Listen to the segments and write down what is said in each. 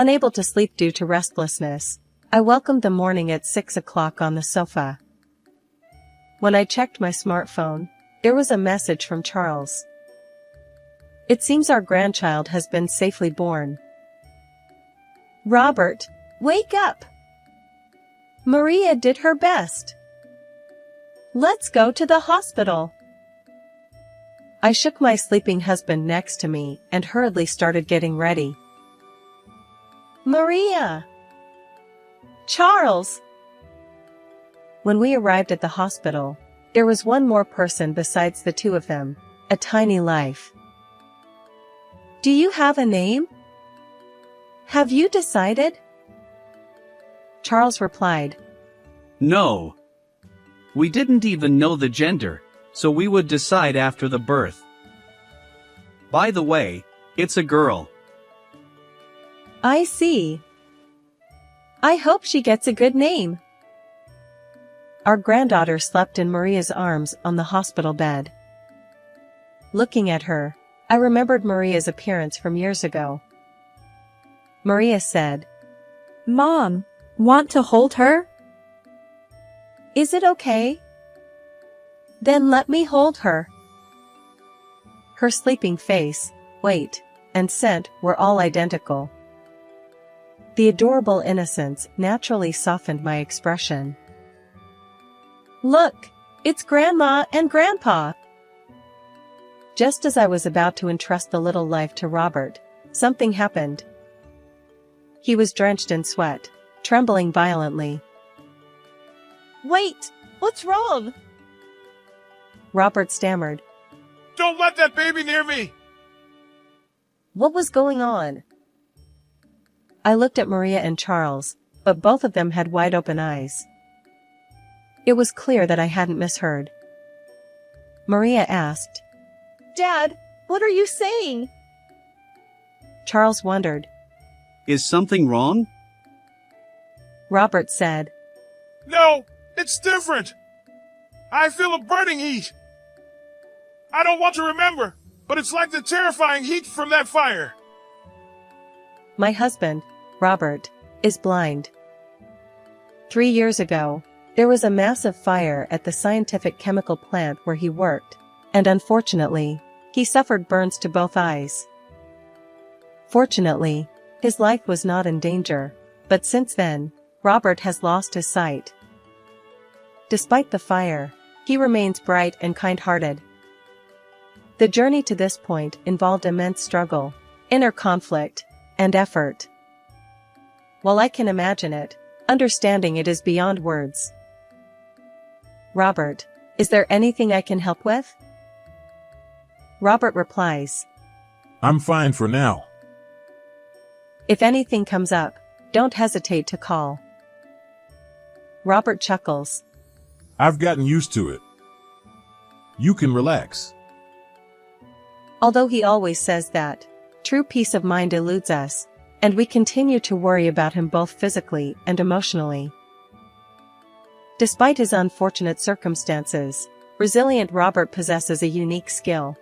Unable to sleep due to restlessness, I welcomed the morning at 6 o'clock on the sofa. When I checked my smartphone, there was a message from Charles. It seems our grandchild has been safely born. Robert, wake up! Maria did her best. Let's go to the hospital. I shook my sleeping husband next to me and hurriedly started getting ready. Maria! Charles! When we arrived at the hospital, there was one more person besides the two of them, a tiny life. Do you have a name? Have you decided? Charles replied. No. We didn't even know the gender, so we would decide after the birth. By the way, it's a girl. I see. I hope she gets a good name. Our granddaughter slept in Maria's arms on the hospital bed. Looking at her, I remembered Maria's appearance from years ago. Maria said, Mom, want to hold her? Is it okay? Then let me hold her. Her sleeping face, weight, and scent were all identical. The adorable innocence naturally softened my expression. Look, it's Grandma and Grandpa. Just as I was about to entrust the little life to Robert, something happened. He was drenched in sweat, trembling violently. Wait, what's wrong? Robert stammered. Don't let that baby near me! What was going on? I looked at Maria and Charles, but both of them had wide-open eyes. It was clear that I hadn't misheard. Maria asked, Dad, what are you saying? Charles wondered. Is something wrong? Robert said, No, it's different. I feel a burning heat. I don't want to remember, but it's like the terrifying heat from that fire. My husband, Robert, is blind. 3 years ago, there was a massive fire at the scientific chemical plant where he worked, and unfortunately, he suffered burns to both eyes. Fortunately, his life was not in danger, but since then, Robert has lost his sight. Despite the fire, he remains bright and kind-hearted. The journey to this point involved immense struggle, inner conflict, and effort. While I can imagine it, understanding it is beyond words. Robert, is there anything I can help with? Robert replies, I'm fine for now. If anything comes up, don't hesitate to call. Robert chuckles. I've gotten used to it. You can relax. Although he always says that, true peace of mind eludes us, and we continue to worry about him both physically and emotionally. Despite his unfortunate circumstances, resilient Robert possesses a unique skill.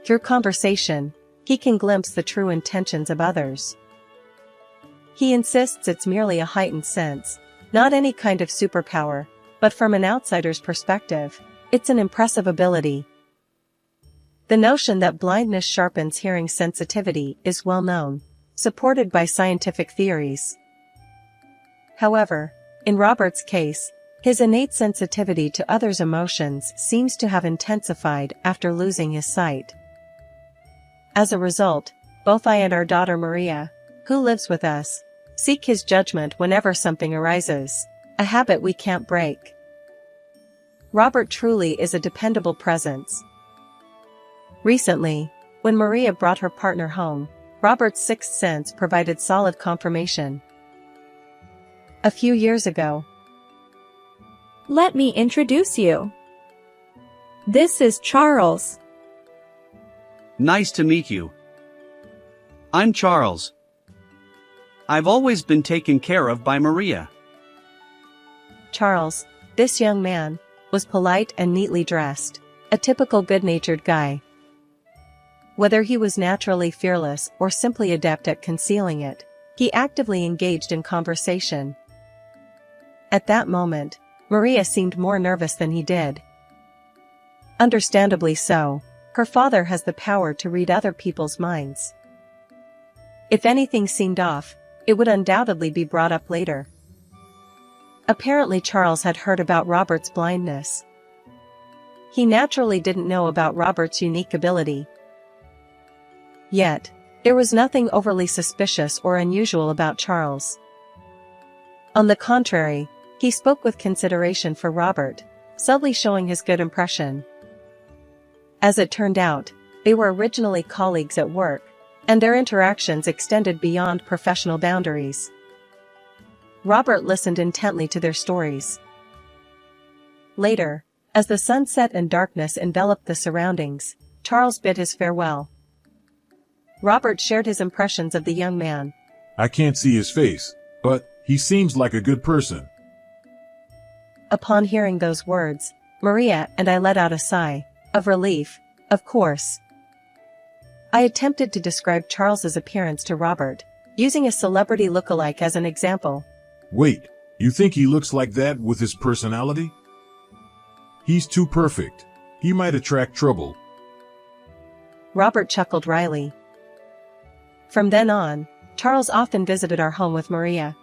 Through conversation, he can glimpse the true intentions of others. He insists it's merely a heightened sense, not any kind of superpower, but from an outsider's perspective, it's an impressive ability. The notion that blindness sharpens hearing sensitivity is well known, supported by scientific theories. However, in Robert's case, his innate sensitivity to others' emotions seems to have intensified after losing his sight. As a result, both I and our daughter Maria, who lives with us, seek his judgment whenever something arises, a habit we can't break. Robert truly is a dependable presence. Recently, when Maria brought her partner home, Robert's sixth sense provided solid confirmation. A few years ago. Let me introduce you. This is Charles. Nice to meet you. I'm Charles. I've always been taken care of by Maria. Charles, this young man, was polite and neatly dressed, a typical good-natured guy. Whether he was naturally fearless or simply adept at concealing it, he actively engaged in conversation. At that moment, Maria seemed more nervous than he did. Understandably so, her father has the power to read other people's minds. If anything seemed off, it would undoubtedly be brought up later. Apparently Charles had heard about Robert's blindness. He naturally didn't know about Robert's unique ability. Yet, there was nothing overly suspicious or unusual about Charles. On the contrary, he spoke with consideration for Robert, subtly showing his good impression. As it turned out, they were originally colleagues at work, and their interactions extended beyond professional boundaries. Robert listened intently to their stories. Later, as the sunset and darkness enveloped the surroundings, Charles bid his farewell. Robert shared his impressions of the young man. I can't see his face, but he seems like a good person. Upon hearing those words, Maria and I let out a sigh of relief. Of course. I attempted to describe Charles's appearance to Robert, using a celebrity lookalike as an example. Wait, you think he looks like that with his personality? He's too perfect. He might attract trouble. Robert chuckled wryly. From then on, Charles often visited our home with Maria.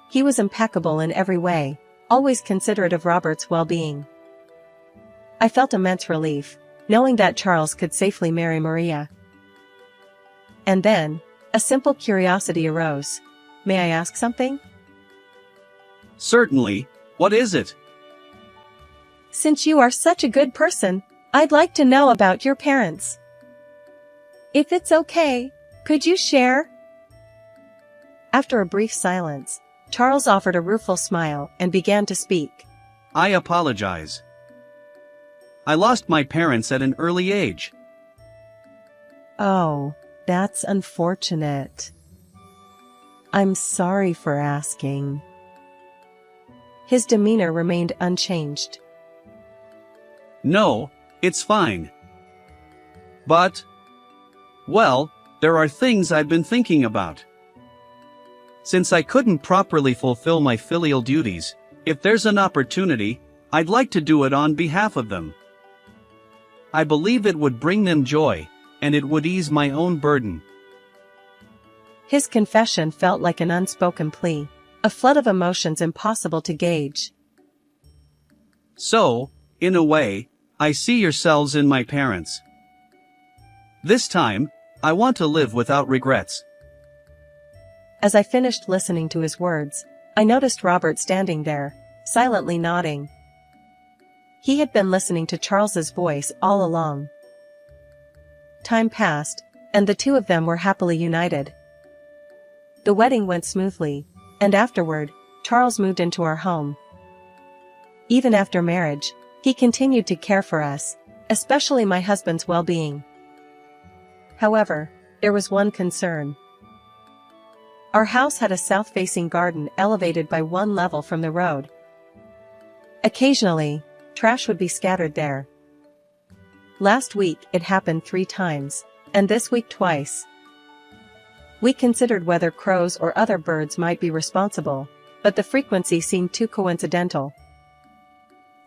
He was impeccable in every way, always considerate of Robert's well-being. I felt immense relief, knowing that Charles could safely marry Maria. And then, a simple curiosity arose. May I ask something? Certainly, what is it? Since you are such a good person, I'd like to know about your parents. If it's okay, could you share? After a brief silence, Charles offered a rueful smile and began to speak. I apologize. I lost my parents at an early age. Oh, that's unfortunate. I'm sorry for asking. His demeanor remained unchanged. No, it's fine. But, well, there are things I've been thinking about. Since I couldn't properly fulfill my filial duties, if there's an opportunity, I'd like to do it on behalf of them. I believe it would bring them joy, and it would ease my own burden. His confession felt like an unspoken plea, a flood of emotions impossible to gauge. So, in a way, I see yourselves in my parents. This time, I want to live without regrets. As I finished listening to his words, I noticed Robert standing there, silently nodding. He had been listening to Charles's voice all along. Time passed, and the two of them were happily united. The wedding went smoothly, and afterward, Charles moved into our home. Even after marriage, he continued to care for us, especially my husband's well-being. However, there was one concern. Our house had a south-facing garden elevated by one level from the road. Occasionally, trash would be scattered there. Last week it happened 3 times, and this week twice. We considered whether crows or other birds might be responsible, but the frequency seemed too coincidental.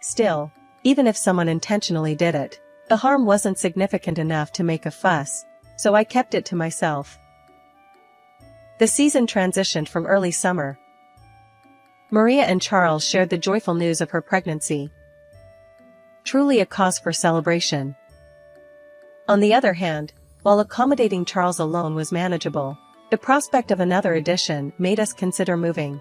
Still, even if someone intentionally did it, the harm wasn't significant enough to make a fuss, so I kept it to myself. The season transitioned from early summer. Maria and Charles shared the joyful news of her pregnancy. Truly a cause for celebration. On the other hand, while accommodating Charles alone was manageable, the prospect of another addition made us consider moving.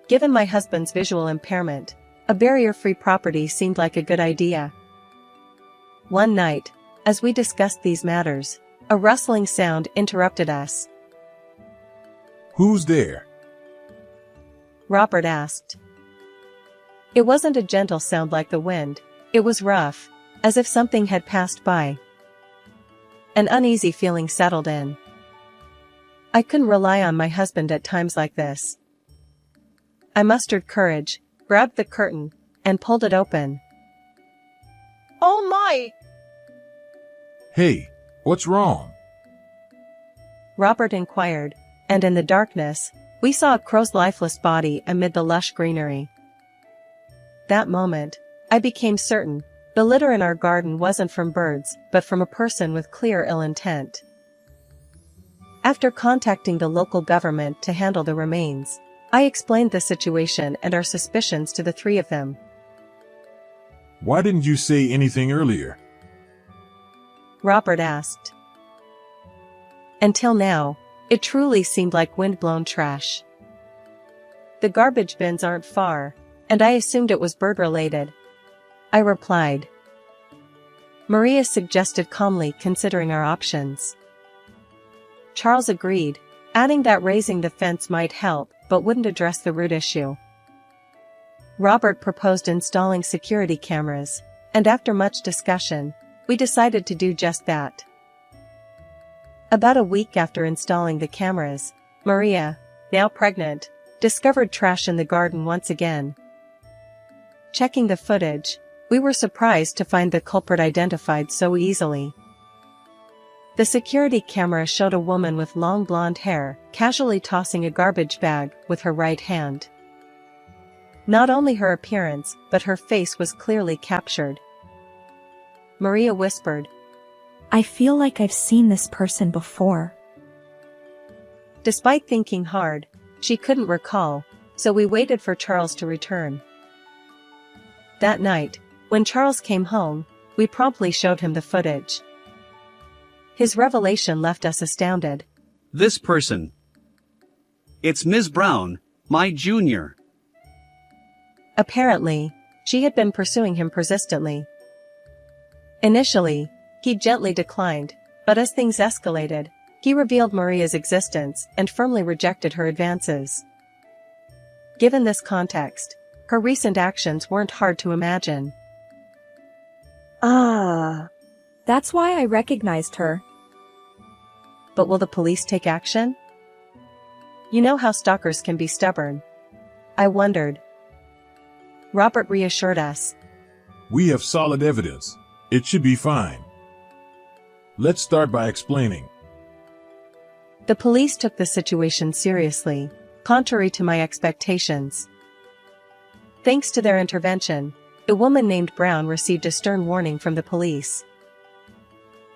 Given my husband's visual impairment, a barrier-free property seemed like a good idea. One night, as we discussed these matters, a rustling sound interrupted us. Who's there? Robert asked. It wasn't a gentle sound like the wind, it was rough, as if something had passed by. An uneasy feeling settled in. I couldn't rely on my husband at times like this. I mustered courage, grabbed the curtain, and pulled it open. Oh my! Hey, what's wrong? Robert inquired, and in the darkness, we saw a crow's lifeless body amid the lush greenery. That moment, I became certain the litter in our garden wasn't from birds but from a person with clear ill intent. After contacting the local government to handle the remains, I explained the situation and our suspicions to the three of them. Why didn't you say anything earlier? Robert asked. Until now, it truly seemed like wind-blown trash. The garbage bins aren't far, and I assumed it was bird-related. I replied. Maria suggested calmly, considering our options. Charles agreed, adding that raising the fence might help but wouldn't address the root issue. Robert proposed installing security cameras, and after much discussion, we decided to do just that. About a week after installing the cameras, Maria, now pregnant, discovered trash in the garden once again. Checking the footage, we were surprised to find the culprit identified so easily. The security camera showed a woman with long blonde hair casually tossing a garbage bag with her right hand. Not only her appearance, but her face was clearly captured. Maria whispered, I feel like I've seen this person before. Despite thinking hard, she couldn't recall, so we waited for Charles to return. That night, when Charles came home, we promptly showed him the footage. His revelation left us astounded. This person. It's Ms. Brown, my junior. Apparently, she had been pursuing him persistently. Initially, he gently declined, but as things escalated, he revealed Maria's existence and firmly rejected her advances. Given this context, her recent actions weren't hard to imagine. That's why I recognized her. But will the police take action? You know how stalkers can be stubborn. I wondered. Robert reassured us. We have solid evidence. It should be fine. Let's start by explaining. The police took the situation seriously, contrary to my expectations. Thanks to their intervention, a woman named Brown received a stern warning from the police.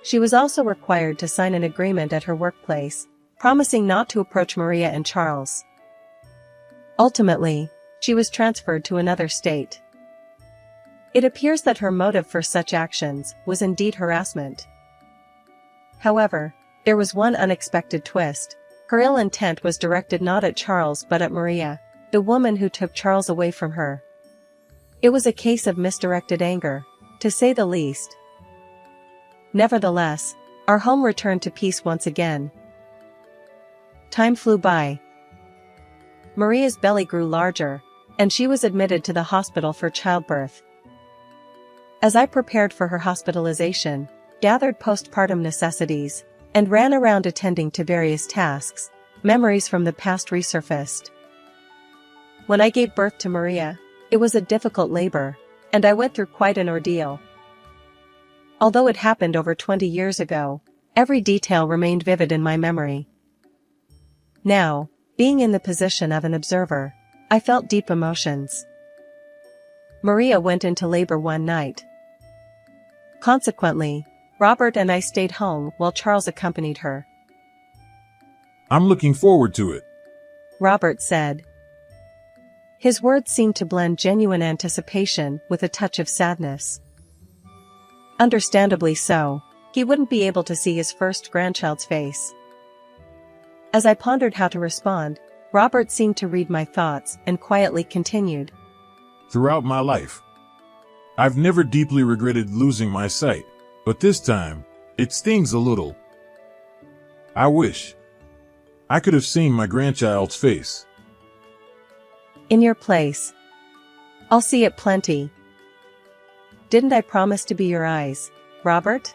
She was also required to sign an agreement at her workplace, promising not to approach Maria and Charles. Ultimately, she was transferred to another state. It appears that her motive for such actions was indeed harassment. However, there was one unexpected twist. Her ill intent was directed not at Charles but at Maria, the woman who took Charles away from her. It was a case of misdirected anger, to say the least. Nevertheless, our home returned to peace once again. Time flew by. Maria's belly grew larger, and she was admitted to the hospital for childbirth. As I prepared for her hospitalization, gathered postpartum necessities, and ran around attending to various tasks, memories from the past resurfaced. When I gave birth to Maria, it was a difficult labor, and I went through quite an ordeal. Although it happened over 20 years ago, every detail remained vivid in my memory. Now, being in the position of an observer, I felt deep emotions. Maria went into labor one night. Consequently, Robert and I stayed home while Charles accompanied her. I'm looking forward to it, Robert said. His words seemed to blend genuine anticipation with a touch of sadness. Understandably so, he wouldn't be able to see his first grandchild's face. As I pondered how to respond, Robert seemed to read my thoughts and quietly continued. Throughout my life, I've never deeply regretted losing my sight, but this time, it stings a little. I wish I could have seen my grandchild's face. In your place. I'll see it plenty. Didn't I promise to be your eyes, Robert?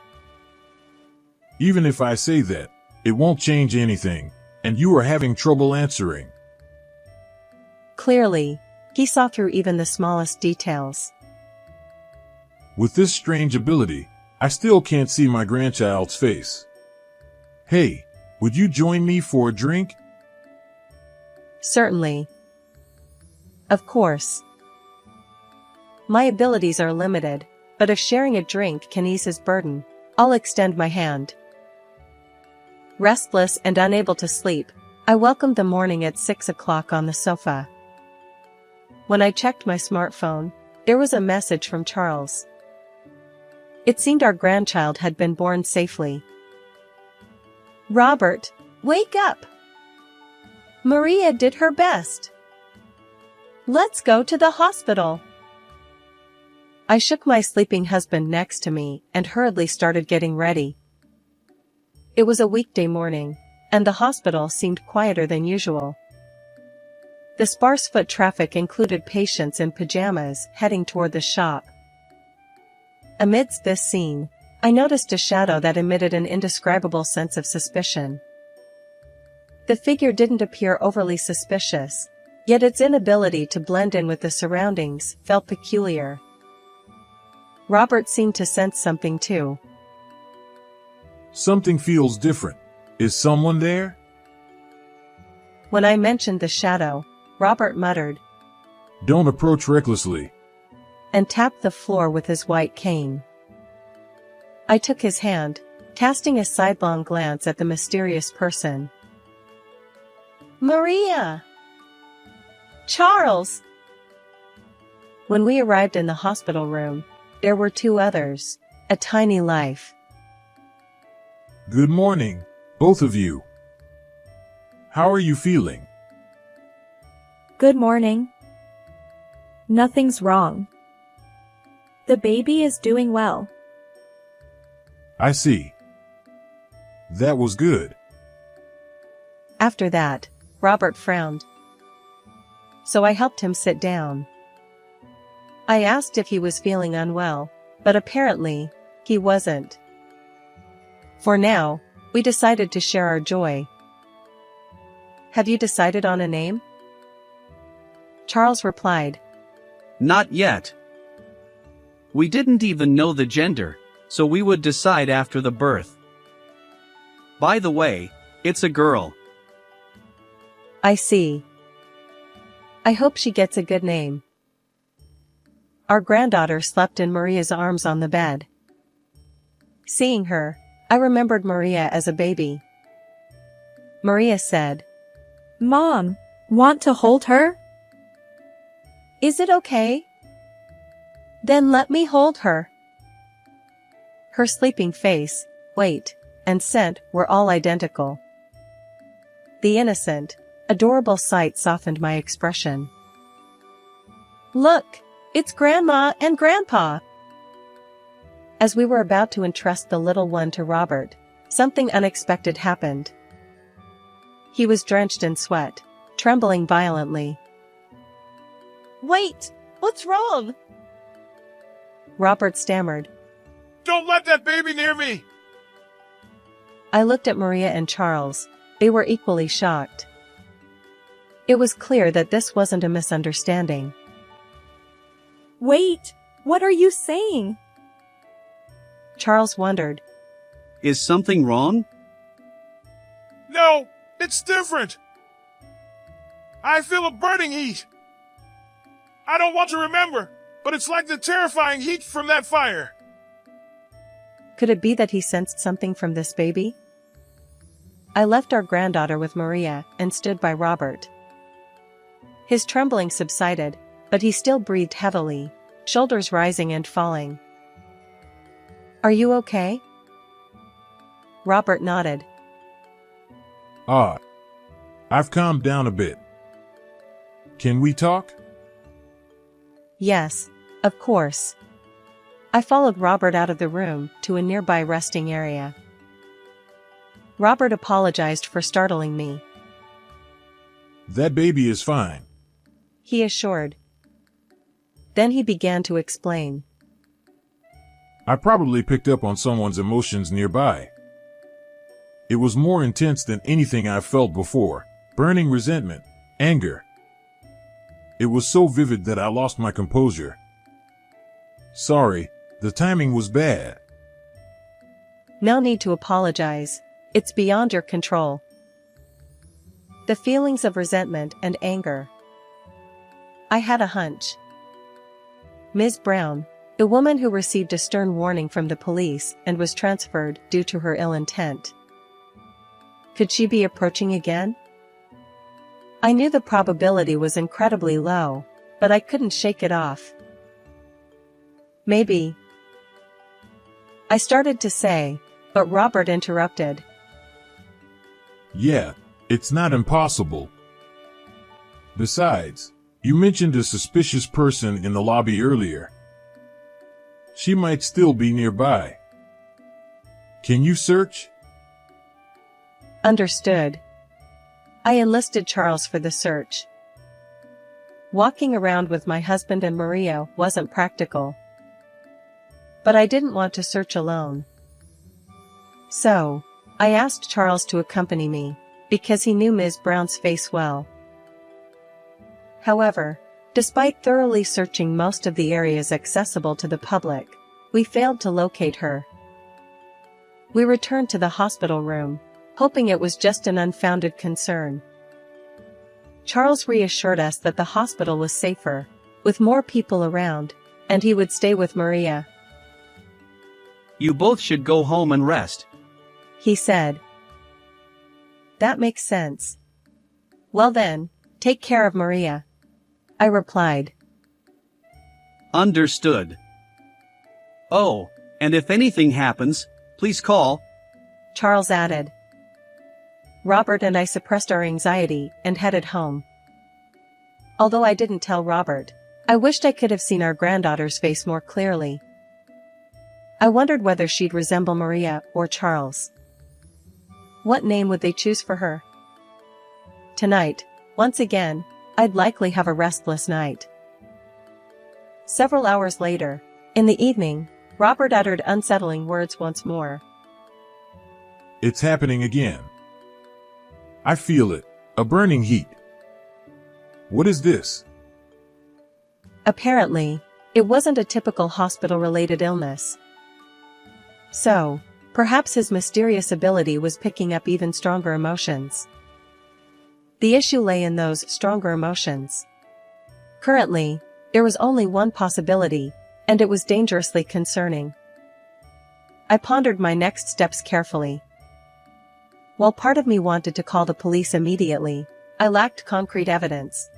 Even if I say that, it won't change anything, and you are having trouble answering. Clearly, he saw through even the smallest details. With this strange ability, I still can't see my grandchild's face. Hey, would you join me for a drink? Certainly. Of course. My abilities are limited, but if sharing a drink can ease his burden, I'll extend my hand. Restless and unable to sleep, I welcomed the morning at 6 o'clock on the sofa. When I checked my smartphone, there was a message from Charles. It seemed our grandchild had been born safely. Robert, wake up! Maria did her best. Let's go to the hospital. I shook my sleeping husband next to me and hurriedly started getting ready. It was a weekday morning, and the hospital seemed quieter than usual. The sparse foot traffic included patients in pajamas heading toward the shop. Amidst this scene, I noticed a shadow that emitted an indescribable sense of suspicion. The figure didn't appear overly suspicious, yet its inability to blend in with the surroundings felt peculiar. Robert seemed to sense something too. Something feels different. Is someone there? When I mentioned the shadow, Robert muttered, Don't approach recklessly. And tapped the floor with his white cane. I took his hand, casting a sidelong glance at the mysterious person. Maria! Charles! When we arrived in the hospital room, there were two others, a tiny life. Good morning, both of you. How are you feeling? Good morning. Nothing's wrong. The baby is doing well. I see. That was good. After that, Robert frowned. So I helped him sit down. I asked if he was feeling unwell, but apparently, he wasn't. For now, we decided to share our joy. Have you decided on a name? Charles replied. Not yet. We didn't even know the gender, so we would decide after the birth. By the way, it's a girl. I see. I hope she gets a good name. Our granddaughter slept in Maria's arms on the bed. Seeing her, I remembered Maria as a baby. Maria said, Mom, want to hold her? Is it okay? Then let me hold her. Her sleeping face, weight, and scent were all identical. The innocent, adorable sight softened my expression. Look, it's Grandma and Grandpa. As we were about to entrust the little one to Robert, something unexpected happened. He was drenched in sweat, trembling violently. Wait, what's wrong? Robert stammered. Don't let that baby near me! I looked at Maria and Charles. They were equally shocked. It was clear that this wasn't a misunderstanding. Wait, what are you saying? Charles wondered. Is something wrong? No, it's different. I feel a burning heat. I don't want to remember, but it's like the terrifying heat from that fire. Could it be that he sensed something from this baby? I left our granddaughter with Maria and stood by Robert. His trembling subsided, but he still breathed heavily, shoulders rising and falling. Are you okay? Robert nodded. I've calmed down a bit. Can we talk? Yes, of course. I followed Robert out of the room to a nearby resting area. Robert apologized for startling me. That baby is fine. He assured. Then he began to explain. I probably picked up on someone's emotions nearby. It was more intense than anything I've felt before. Burning resentment, anger. It was so vivid that I lost my composure. Sorry, the timing was bad. No need to apologize. It's beyond your control. The feelings of resentment and anger. I had a hunch. Ms. Brown, the woman who received a stern warning from the police and was transferred due to her ill intent. Could she be approaching again? I knew the probability was incredibly low, but I couldn't shake it off. Maybe. I started to say, but Robert interrupted. Yeah, it's not impossible. Besides, you mentioned a suspicious person in the lobby earlier. She might still be nearby. Can you search? Understood. I enlisted Charles for the search. Walking around with my husband and Maria wasn't practical. But I didn't want to search alone. So, I asked Charles to accompany me, because he knew Ms. Brown's face well. However, despite thoroughly searching most of the areas accessible to the public, we failed to locate her. We returned to the hospital room, hoping it was just an unfounded concern. Charles reassured us that the hospital was safer, with more people around, and he would stay with Maria. You both should go home and rest, he said. That makes sense. Well then, take care of Maria, I replied. Understood. Oh, and if anything happens, please call, Charles added. Robert and I suppressed our anxiety and headed home. Although I didn't tell Robert, I wished I could have seen our granddaughter's face more clearly. I wondered whether she'd resemble Maria or Charles. What name would they choose for her? Tonight, once again, I'd likely have a restless night. Several hours later, in the evening, Robert uttered unsettling words once more. It's happening again. I feel it, a burning heat. What is this? Apparently, it wasn't a typical hospital-related illness. So, perhaps his mysterious ability was picking up even stronger emotions. The issue lay in those stronger emotions. Currently, there was only one possibility, and it was dangerously concerning. I pondered my next steps carefully. While part of me wanted to call the police immediately, I lacked concrete evidence.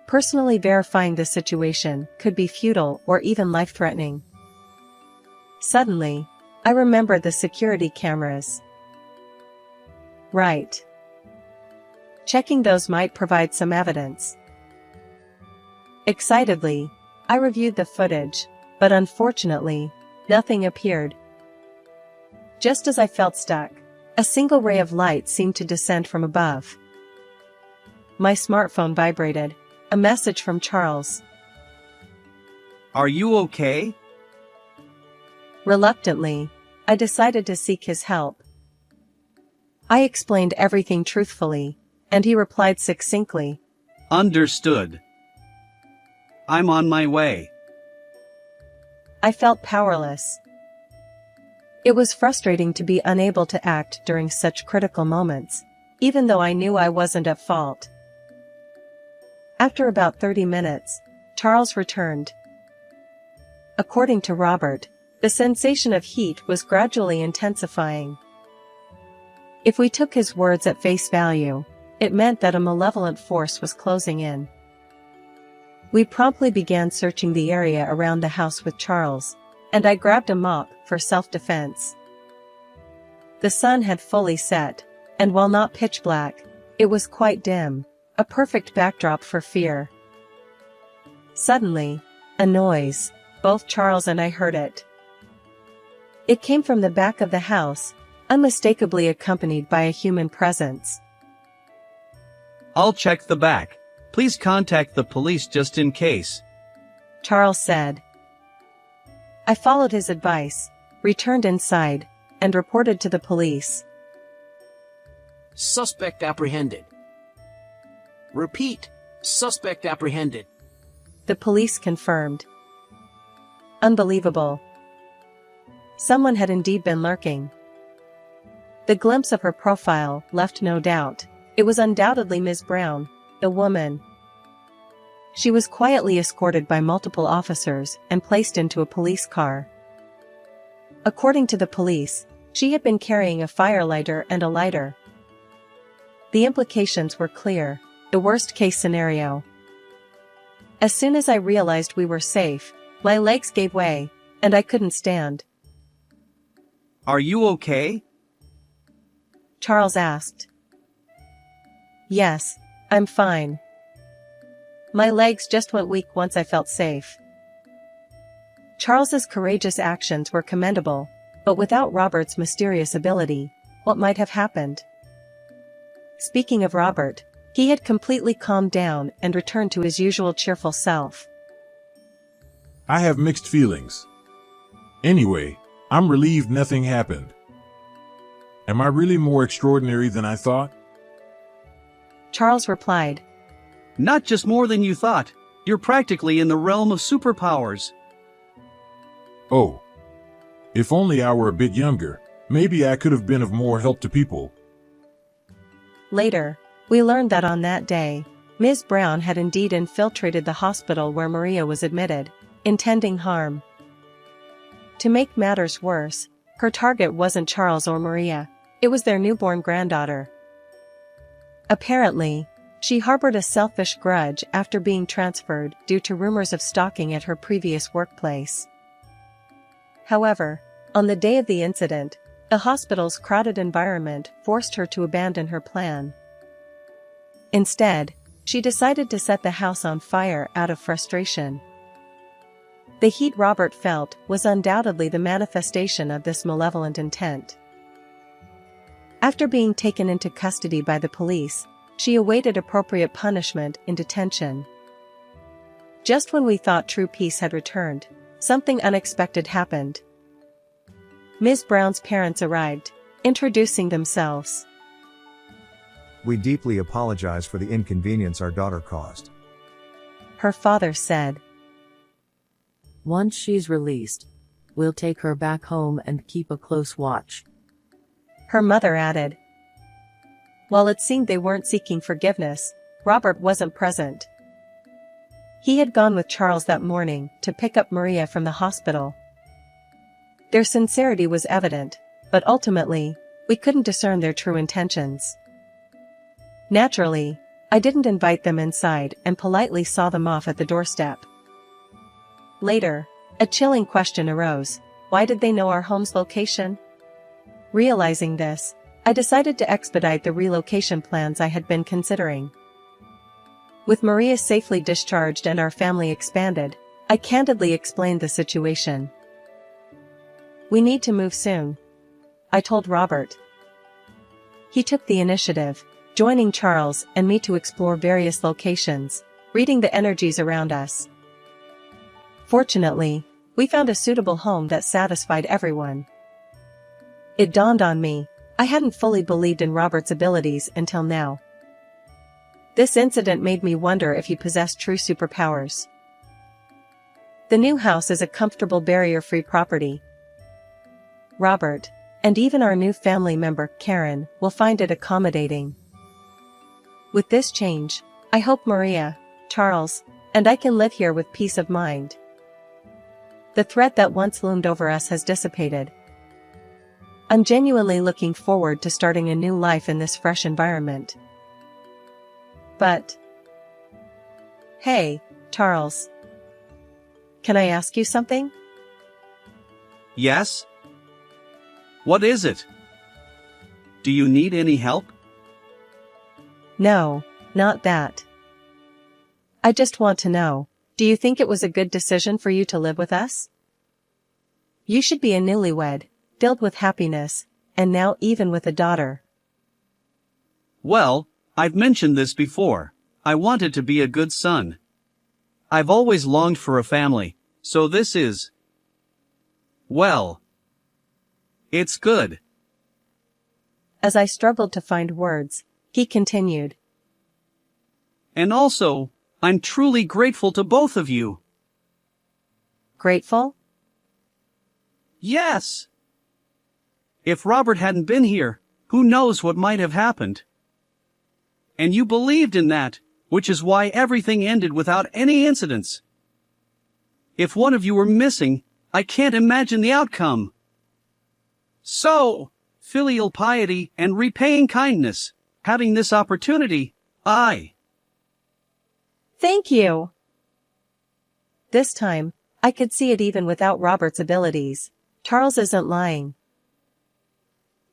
Personally verifying the situation could be futile or even life-threatening. Suddenly, I remembered the security cameras. Right. Checking those might provide some evidence. Excitedly, I reviewed the footage, but unfortunately, nothing appeared. Just as I felt stuck, a single ray of light seemed to descend from above. My smartphone vibrated, a message from Charles. Are you okay? Reluctantly, I decided to seek his help. I explained everything truthfully, and he replied succinctly. Understood. I'm on my way. I felt powerless. It was frustrating to be unable to act during such critical moments, even though I knew I wasn't at fault. After about 30 minutes, Charles returned. According to Robert, the sensation of heat was gradually intensifying. If we took his words at face value, it meant that a malevolent force was closing in. We promptly began searching the area around the house with Charles, and I grabbed a mop for self-defense. The sun had fully set, and while not pitch black, it was quite dim, a perfect backdrop for fear. Suddenly, a noise, both Charles and I heard it. It came from the back of the house, unmistakably accompanied by a human presence. I'll check the back. Please contact the police just in case, Charles said. I followed his advice, returned inside, and reported to the police. Suspect apprehended. Repeat, suspect apprehended. The police confirmed. Unbelievable. Someone had indeed been lurking. The glimpse of her profile left no doubt. It was undoubtedly Ms. Brown, the woman. She was quietly escorted by multiple officers and placed into a police car. According to the police, she had been carrying a firelighter and a lighter. The implications were clear, the worst-case scenario. As soon as I realized we were safe, my legs gave way, and I couldn't stand. Are you okay? Charles asked. Yes, I'm fine. My legs just went weak once I felt safe. Charles's courageous actions were commendable, but without Robert's mysterious ability, what might have happened? Speaking of Robert, he had completely calmed down and returned to his usual cheerful self. I have mixed feelings. Anyway, I'm relieved nothing happened. Am I really more extraordinary than I thought? Charles replied. Not just more than you thought. You're practically in the realm of superpowers. Oh. If only I were a bit younger, maybe I could have been of more help to people. Later, we learned that on that day, Ms. Brown had indeed infiltrated the hospital where Maria was admitted, intending harm. To make matters worse, her target wasn't Charles or Maria, it was their newborn granddaughter. Apparently, she harbored a selfish grudge after being transferred due to rumors of stalking at her previous workplace. However, on the day of the incident, the hospital's crowded environment forced her to abandon her plan. Instead, she decided to set the house on fire out of frustration. The heat Robert felt was undoubtedly the manifestation of this malevolent intent. After being taken into custody by the police, she awaited appropriate punishment in detention. Just when we thought true peace had returned, something unexpected happened. Ms. Brown's parents arrived, introducing themselves. We deeply apologize for the inconvenience our daughter caused. Her father said. Once she's released, we'll take her back home and keep a close watch. Her mother added. While it seemed they weren't seeking forgiveness, Robert wasn't present. He had gone with Charles that morning to pick up Maria from the hospital. Their sincerity was evident, but ultimately, we couldn't discern their true intentions. Naturally, I didn't invite them inside and politely saw them off at the doorstep. Later, a chilling question arose: why did they know our home's location? Realizing this, I decided to expedite the relocation plans I had been considering. With Maria safely discharged and our family expanded, I candidly explained the situation. We need to move soon, I told Robert. He took the initiative, joining Charles and me to explore various locations, reading the energies around us. Fortunately, we found a suitable home that satisfied everyone. It dawned on me, I hadn't fully believed in Robert's abilities until now. This incident made me wonder if he possessed true superpowers. The new house is a comfortable barrier-free property. Robert, and even our new family member, Karen, will find it accommodating. With this change, I hope Maria, Charles, and I can live here with peace of mind. The threat that once loomed over us has dissipated. I'm genuinely looking forward to starting a new life in this fresh environment. But... Hey, Charles. Can I ask you something? Yes? What is it? Do you need any help? No, not that. I just want to know, do you think it was a good decision for you to live with us? You should be a newlywed, filled with happiness, and now even with a daughter. Well, I've mentioned this before. I wanted to be a good son. I've always longed for a family, so this is... well... it's good. As I struggled to find words, he continued. And also, I'm truly grateful to both of you. Grateful? Yes! If Robert hadn't been here, who knows what might have happened? And you believed in that, which is why everything ended without any incidents. If one of you were missing, I can't imagine the outcome. So, filial piety and repaying kindness, having this opportunity, Thank you. This time, I could see it even without Robert's abilities. Charles isn't lying.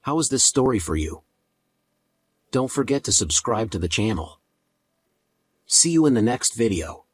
How is this story for you? Don't forget to subscribe to the channel. See you in the next video.